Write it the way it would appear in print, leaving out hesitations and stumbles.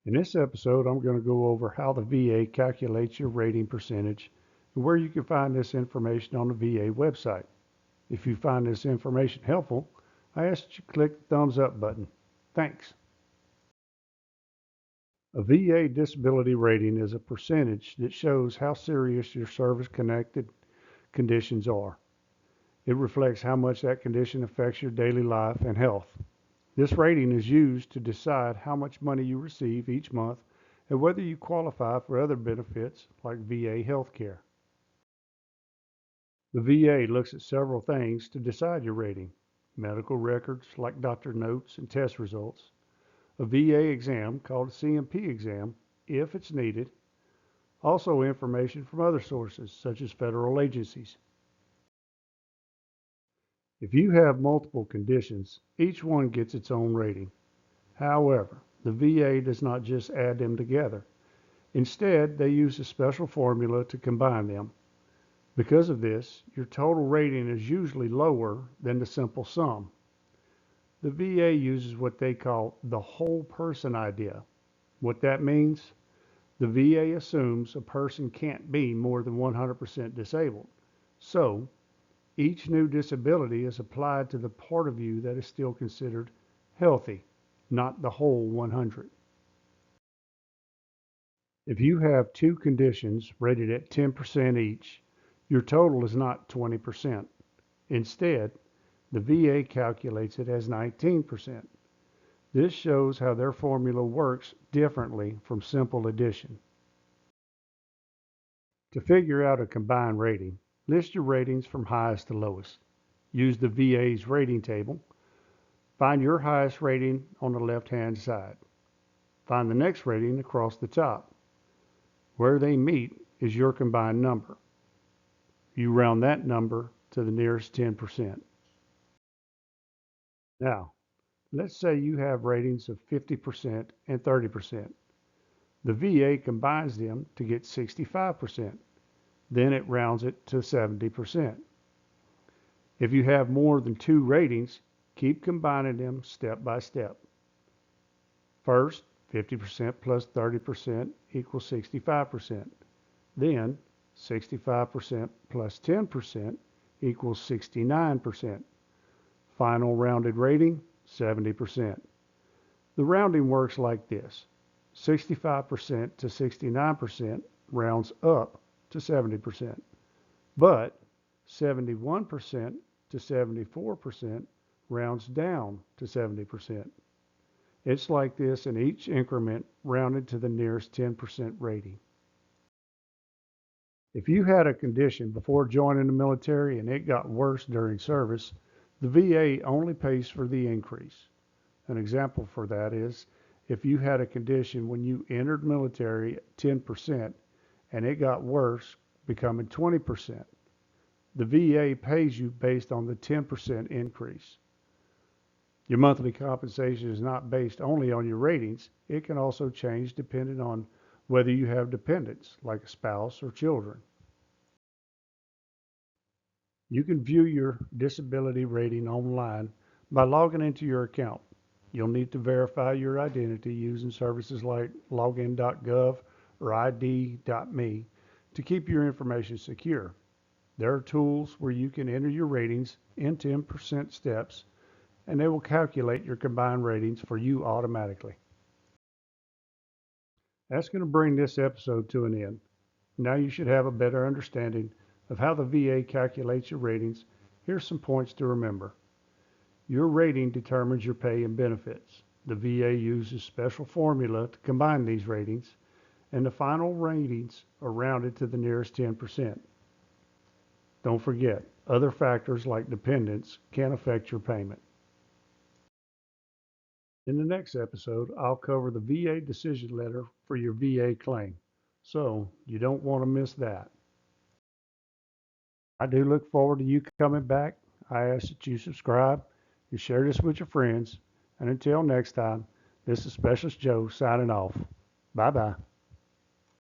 In this episode, I'm going to go over how the VA calculates your rating percentage and where you can find this information on the VA website. If you find this information helpful, I ask that you click the thumbs up button. Thanks. A VA disability rating is a percentage that shows how serious your service-connected conditions are. It reflects how much that condition affects your daily life and health. This rating is used to decide how much money you receive each month and whether you qualify for other benefits like VA health care. The VA looks at several things to decide your rating: medical records like doctor notes and test results, a VA exam called a CMP exam if it's needed, also information from other sources such as federal agencies. If you have multiple conditions, each one gets its own rating. However, the VA does not just add them together. Instead, they use a special formula to combine them. Because of this, your total rating is usually lower than the simple sum. The VA uses what they call the whole person idea. What that means? The VA assumes a person can't be more than 100% disabled. So, each new disability is applied to the part of you that is still considered healthy, not the whole 100. If you have two conditions rated at 10% each, your total is not 20%. Instead, the VA calculates it as 19%. This shows how their formula works differently from simple addition. To figure out a combined rating, list your ratings from highest to lowest. Use the VA's rating table. Find your highest rating on the left-hand side. Find the next rating across the top. Where they meet is your combined number. You round that number to the nearest 10%. Now, let's say you have ratings of 50% and 30%. The VA combines them to get 65%. Then it rounds it to 70%. If you have more than two ratings, keep combining them step by step. First, 50% plus 30% equals 65%. Then, 65% plus 10% equals 69%. Final rounded rating, 70%. The rounding works like this: 65% to 69% rounds up to 70%, but 71% to 74% rounds down to 70%. It's like this in each increment rounded to the nearest 10% rating. If you had a condition before joining the military and it got worse during service, the VA only pays for the increase. An example for that is if you had a condition when you entered military at 10% and it got worse, becoming 20%. The VA pays you based on the 10% increase. Your monthly compensation is not based only on your ratings. It can also change depending on whether you have dependents, like a spouse or children. You can view your disability rating online by logging into your account. You'll need to verify your identity using services like login.gov or id.me to keep your information secure. There are tools where you can enter your ratings in 10% steps, and they will calculate your combined ratings for you automatically. That's going to bring this episode to an end. Now you should have a better understanding of how the VA calculates your ratings. Here's some points to remember. Your rating determines your pay and benefits. The VA uses special formula to combine these ratings, and the final ratings are rounded to the nearest 10%. Don't forget, other factors like dependents can affect your payment. In the next episode, I'll cover the VA decision letter for your VA claim, so you don't want to miss that. I do look forward to you coming back. I ask that you subscribe, you share this with your friends, and until next time, this is Specialist Joe signing off. Bye-bye.